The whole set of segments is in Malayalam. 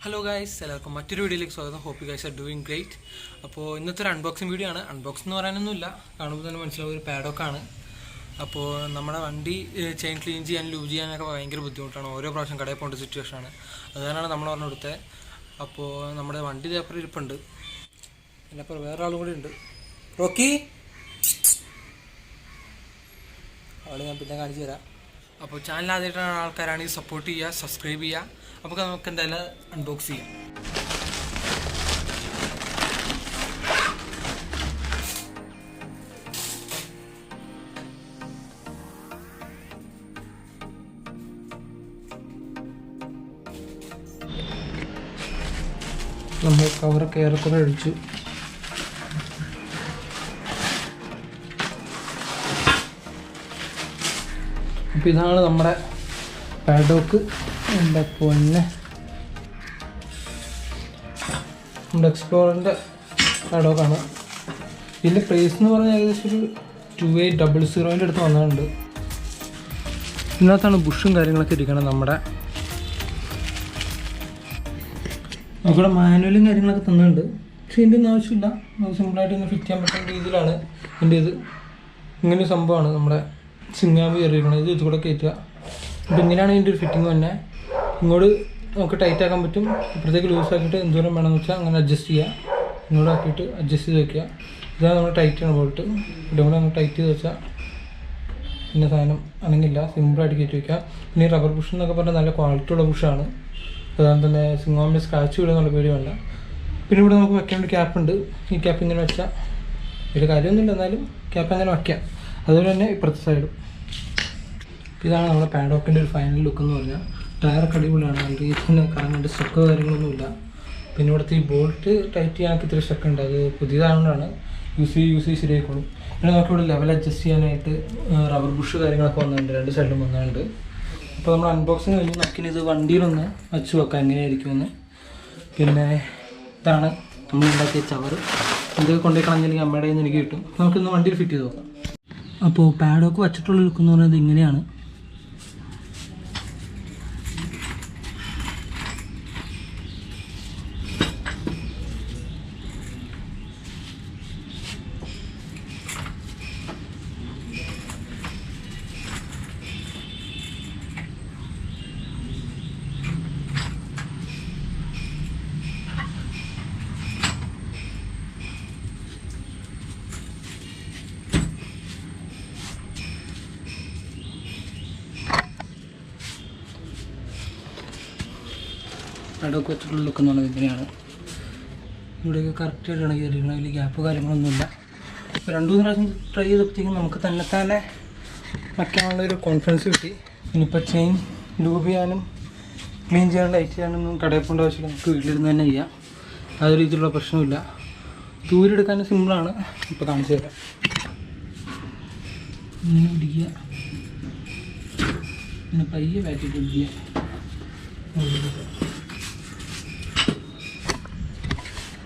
ഹലോ ഗൈസ്, എല്ലാവർക്കും മറ്റൊരു വീഡിയോയിലേക്ക് സ്വാഗതം. Hope you guys are doing great. അപ്പോൾ ഇന്നത്തെ ഒരു അൺബോക്സിങ് വീഡിയോ ആണ്. അൺബോക്സിംഗ് എന്ന് പറയാനൊന്നുമില്ല, കാണുമ്പോൾ തന്നെ മനസ്സിലാവും ഒരു പാഡോക്കാണ്. അപ്പോൾ നമ്മുടെ വണ്ടി ചെയിൻ ക്ലീൻ ചെയ്യാൻ ലൂബ് ചെയ്യാനൊക്കെ ഭയങ്കര ബുദ്ധിമുട്ടാണ്. ഓരോ പ്രാവശ്യം കടയിൽ പോകേണ്ട സിറ്റുവേഷനാണ്. അതുകാരണമാണ് നമ്മൾ പറഞ്ഞു കൊടുത്തത്. അപ്പോൾ നമ്മുടെ വണ്ടി പേപ്പർ ഇരിപ്പുണ്ട്. അതിനപ്പുറം വേറെ ആളും കൂടി ഉണ്ട്. റോക്കി, അവിടെ ഞാൻ പിന്നെ കാണിച്ചു തരാം. അപ്പോൾ ചാനൽ ആദ്യമായിട്ടാണ് ആൾക്കാരാണെങ്കിൽ സപ്പോർട്ട് ചെയ്യുക, സബ്സ്ക്രൈബ് ചെയ്യുക. അപ്പോൾ നമുക്ക് എന്തായാലും അൺബോക്സ് ചെയ്യാം. നമ്മൾ കവറൊക്കെ ഏറെക്കുറെ അഴിച്ചു. അപ്പോൾ ഇതാണ് നമ്മുടെ പാഡോക്ക്. എൻ്റെ പൊന്നെ, നമ്മുടെ എക്സ്പ്ലോറിൻ്റെ പാഡോക്കാണ്. ഇതിൻ്റെ പ്രൈസ് എന്ന് പറഞ്ഞാൽ ഏകദേശം ഒരു 2800 അടുത്ത് വന്നിട്ടുണ്ട്. ഇതിനകത്താണ് ബുഷും കാര്യങ്ങളൊക്കെ ഇരിക്കണം. നമ്മുടെ ഇവിടെ മാനുവലും കാര്യങ്ങളൊക്കെ തന്നിട്ടുണ്ട്. പക്ഷേ ഇതിൻ്റെ ഒന്നും ആവശ്യമില്ല. നമുക്ക് സിമ്പിളായിട്ട് ഇങ്ങനെ ഫിറ്റ് ചെയ്യാൻ പറ്റുന്ന രീതിയിലാണ് ഇതിൻ്റെ ഇത്. ഇങ്ങനൊരു സംഭവമാണ് നമ്മുടെ സിംഗാമ്പ് കയറിയിരിക്കുന്നത്. ഇത് കൂടെ കയറ്റുക. അപ്പോൾ ഇങ്ങനെയാണ് ഇതിൻ്റെ ഒരു ഫിറ്റിംഗ് തന്നെ. ഇങ്ങോട്ട് നമുക്ക് ടൈറ്റ് ആക്കാൻ പറ്റും. ഇപ്പോഴത്തേക്ക് ലൂസാക്കിയിട്ട് എന്തോരം വേണമെന്ന് വെച്ചാൽ അങ്ങനെ അഡ്ജസ്റ്റ് ചെയ്യുക. ഇങ്ങോട്ട് ആക്കിയിട്ട് അഡ്ജസ്റ്റ് ചെയ്ത് വയ്ക്കുക. ഇതാണ് നമ്മൾ ടൈറ്റ് ചെയ്യണം ബോൾട്ട്. ഇവിടെ കൂടെ നമ്മൾ ടൈറ്റ് ചെയ്ത് വെച്ചാൽ പിന്നെ സാധനം അനങ്ങില്ല. സിമ്പിളായിട്ട് കയറ്റി വയ്ക്കുക. പിന്നെ ഈ റബ്ബർ ബുഷ് എന്നൊക്കെ പറഞ്ഞാൽ നല്ല ക്വാളിറ്റിയുള്ള ബുഷാണ്. അതുപോലെ തന്നെ സിംഗാമ്പിൻ്റെ സ്ക്രാച്ച് വീടുന്നുള്ള പേടിയുമല്ല. പിന്നെ ഇവിടെ നമുക്ക് വെക്കാൻ ഒരു ക്യാപ്പുണ്ട്. ഈ ക്യാപ്പ് ഇങ്ങനെ വെച്ചാൽ ഒരു കാര്യമൊന്നുമില്ല, എന്നാലും ക്യാപ്പ് അങ്ങനെ വയ്ക്കാം. അതുപോലെ തന്നെ ഇപ്പുറത്തെ സൈഡും. ഇതാണ് നമ്മുടെ പാഡോക്കിൻ്റെ ഒരു ഫൈനൽ ലുക്ക് എന്ന് പറഞ്ഞാൽ. ടയറൊക്കെ അടിപൊളിയാണ്. നല്ല രീതിയിൽ തന്നെ കറങ്ങേണ്ട സ്റ്റക്ക് കാര്യങ്ങളൊന്നുമില്ല. പിന്നെ ഇവിടുത്തെ ഈ ബോൾട്ട് ടൈറ്റ് ചെയ്യാനൊക്കെ ഇത്തിരി സ്റ്റക്ക് ഉണ്ട്. അത് പുതിയതായതുകൊണ്ടാണ്. യൂസ് ചെയ്ത് ശരിയായിക്കോളും. പിന്നെ നമുക്കിവിടെ ലെവൽ അഡ്ജസ്റ്റ് ചെയ്യാനായിട്ട് റബ്ബർ ബുഷ് കാര്യങ്ങളൊക്കെ വന്നിട്ടുണ്ട്. രണ്ട് സൈഡിലും വന്നിട്ടുണ്ട്. അപ്പോൾ നമ്മൾ അൺബോക്സിങ് കഴിഞ്ഞ് നമുക്കിനി ഇത് വണ്ടിയിലൊന്ന് വച്ച് വെക്കാം എങ്ങനെയായിരിക്കുമെന്ന്. പിന്നെ ഇതാണ് നമ്മൾ ഉണ്ടാക്കിയ ചവറ്. ഇതൊക്കെ കൊണ്ടുപോയി കളഞ്ഞില്ലെങ്കിൽ അമ്മയുടെ കയ്യിൽ നിന്ന് എനിക്ക് കിട്ടും. നമുക്കിന്ന് വണ്ടിയിൽ ഫിറ്റ് ചെയ്ത് നോക്കാം. അപ്പോൾ പാഡോക്ക് വച്ചിട്ടുള്ള ലുക്ക് എന്ന് പറയുന്നത് ഇങ്ങനെയാണ്. പാഡോക്ക് വെച്ചിട്ടുള്ള ലുക്ക് എന്ന് പറയുന്നത് ഇങ്ങനെയാണ്. ഇവിടെയൊക്കെ കറക്റ്റായിട്ടാണ് കയറിയിരിക്കുന്നത്. അതിൽ ഗ്യാപ്പ് കാര്യങ്ങളൊന്നുമില്ല. ഇപ്പോൾ 2-3 പ്രാവശ്യം ട്രൈ ചെയ്തപ്പോഴത്തേക്കും നമുക്ക് തന്നെ വയ്ക്കാനുള്ളൊരു കോൺഫിഡൻസ് കിട്ടി. ഇനിയിപ്പോൾ ചെയിൻ ലൂബ് ചെയ്യാനും ക്ലീൻ ചെയ്യാനും ടൈറ്റ് ചെയ്യാനൊന്നും കടയിൽ പോകേണ്ട ആവശ്യമില്ല. നമുക്ക് വീട്ടിലിരുന്ന് തന്നെ ചെയ്യാം. യാതൊരു രീതിയിലുള്ള പ്രശ്നമില്ല. ദൂരെടുക്കാനും സിമ്പിളാണ്. ഇപ്പോൾ കാണിച്ചു തരാം. ഇങ്ങനെ പിടിക്കുക, പിന്നെ പയ്യെ ബാറ്റി പിടിക്കുക.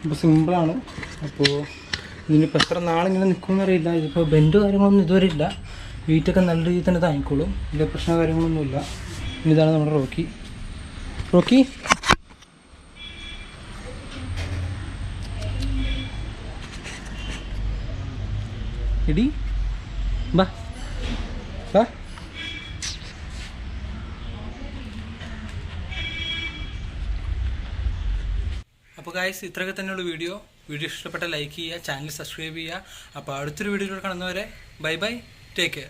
അപ്പോൾ സിമ്പിളാണ്. അപ്പോൾ ഇതിനിപ്പോൾ എത്ര നാളിങ്ങനെ നിൽക്കുമെന്ന് അറിയില്ല. ഇതിപ്പോൾ ബെൻഡ് കാര്യങ്ങളൊന്നും ഇതുവരെ ഇല്ല. വെയിറ്റൊക്കെ നല്ല രീതിയിൽ തന്നെ താങ്ങിക്കോളും. ഇതിൻ്റെ പ്രശ്ന കാര്യങ്ങളൊന്നുമില്ല. ഇതാണ് നമ്മുടെ റോക്കി. എടി ബാ. അപ്പോൾ ഗൈസ്, ഇത്രയൊക്കെ തന്നെയുള്ള വീഡിയോ ഇഷ്ടപ്പെട്ട ലൈക്ക് ചെയ്യുക, ചാനൽ സബ്സ്ക്രൈബ് ചെയ്യുക. അപ്പോൾ അടുത്തൊരു വീഡിയോയിലൂടെ കാണുന്നവരെ ബൈ ബൈ, ടേക്ക് കെയർ.